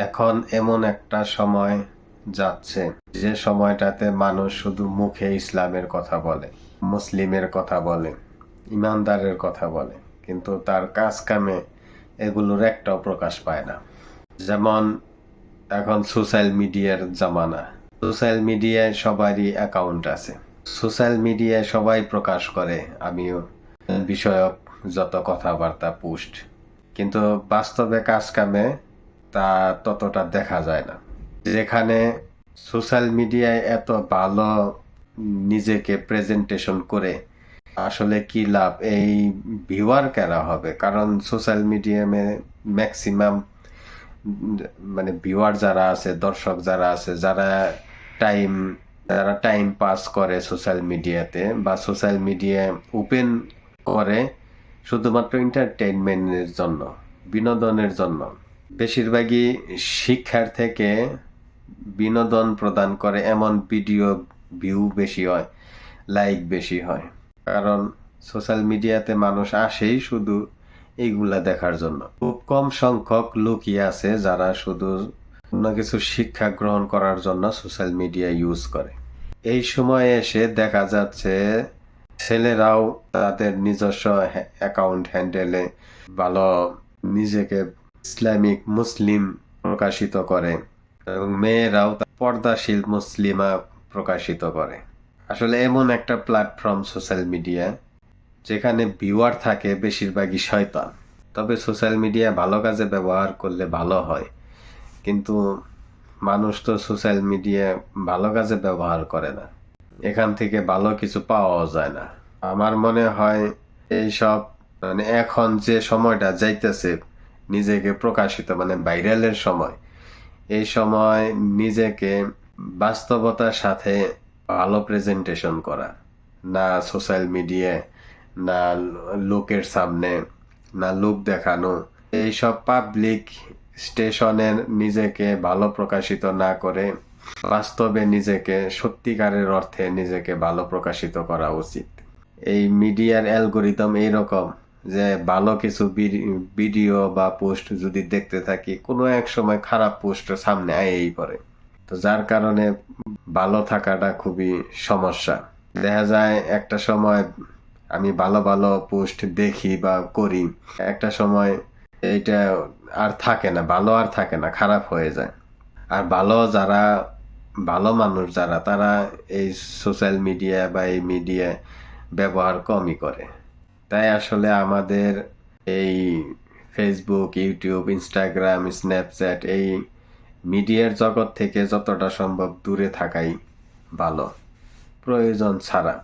এখন এমন একটা সময় যাচ্ছে যে সময়টাতে মানুষ শুধু মুখে ইসলামের কথা বলে, মুসলিমের কথা বলে, ইমানদারের কথা বলে, কিন্তু তার কাজ কামে এগুলোর একটাও প্রকাশ পায় না। যেমন এখন সোশ্যাল মিডিয়ার জামানা। সোশ্যাল মিডিয়ায় সবারই অ্যাকাউন্ট আছে, সোশ্যাল মিডিয়ায় সবাই প্রকাশ করে আমিও বিষয়ক যত কথাবার্তা পোস্ট, কিন্তু বাস্তবে কাজ কামে তা ততটা দেখা যায় না। যেখানে সোশ্যাল মিডিয়ায় এত ভালো নিজেকে প্রেজেন্টেশন করে আসলে কি লাভ, এই ভিউয়ার কেনা হবে? কারণ সোশ্যাল মিডিয়ামে ম্যাক্সিমাম মানে ভিউয়ার যারা আছে, দর্শক যারা আছে, যারা টাইম পাস করে সোশ্যাল মিডিয়াতে বা সোশ্যাল মিডিয়া ওপেন করে শুধুমাত্র এন্টারটেইনমেন্টের জন্য, বিনোদনের জন্য, বেশিরভাগই শিক্ষার থেকে বিনোদন প্রদান করে এমন ভিডিও ভিউ বেশি হয়, লাইক বেশি হয়। কারণ সোশ্যাল মিডিয়াতে মানুষ আসেই শুধু এইগুলা দেখার জন্য। খুব কম সংখ্যক লোকই আছে যারা শুধু অন্য কিছু শিক্ষা গ্রহণ করার জন্য সোশ্যাল মিডিয়া ইউজ করে। এই সময়ে এসে দেখা যাচ্ছে ছেলেরাও তাদের নিজস্ব অ্যাকাউন্ট হ্যান্ডেলে ভালো নিজেকে ইসলামিক মুসলিম প্রকাশিত করে এবং মেয়েরাও পর্দাশীল মুসলিমা প্রকাশিত করে। আসলে এমন একটা প্ল্যাটফর্ম সোশ্যাল মিডিয়া যেখানে ভিউয়ার থাকে বেশিরভাগই শয়তান। তবে সোশ্যাল মিডিয়া ভালো কাজে ব্যবহার করলে ভালো হয়, কিন্তু মানুষ তো সোশ্যাল মিডিয়া ভালো কাজে ব্যবহার করে না, এখান থেকে ভালো কিছু পাওয়াও যায় না। আমার মনে হয় এইসব মানে এখন যে সময়টা যাইতেছে নিজেকে প্রকাশিত মানে ভাইরালের সময়, এই সময় নিজেকে বাস্তবতার সাথে ভালো প্রেজেন্টেশন করা, না সোশ্যাল মিডিয়ায়, না লোকের সামনে, না লোক দেখানো, এইসব পাবলিক স্টেশনে নিজেকে ভালো প্রকাশিত না করে বাস্তবে নিজেকে সত্যিকারের অর্থে নিজেকে ভালো প্রকাশিত করা উচিত। এই মিডিয়ার অ্যালগোরিদম এইরকম যে ভালো কিছু ভিডিও বা পোস্ট যদি দেখতে থাকি, কোনো এক সময় খারাপ পোস্ট সামনে আয়েই পড়ে। তো যার কারণে ভালো থাকাটা খুবই সমস্যা। দেখা যায় একটা সময় আমি ভালো ভালো পোস্ট দেখি বা করি, একটা সময় এইটা আর থাকে না, ভালো আর থাকে না, খারাপ হয়ে যায়। আর ভালো মানুষ যারা, তারা এই সোশ্যাল মিডিয়া বা এই মিডিয়া ব্যবহার কমই করে। তাই আসলে আমাদের এই ফেসবুক, ইউটিউব, ইনস্টাগ্রাম, স্ন্যাপচ্যাট এই মিডিয়ার জগৎ থেকে যতটা সম্ভব দূরে থাকাই ভালো, প্রয়োজন ছাড়া।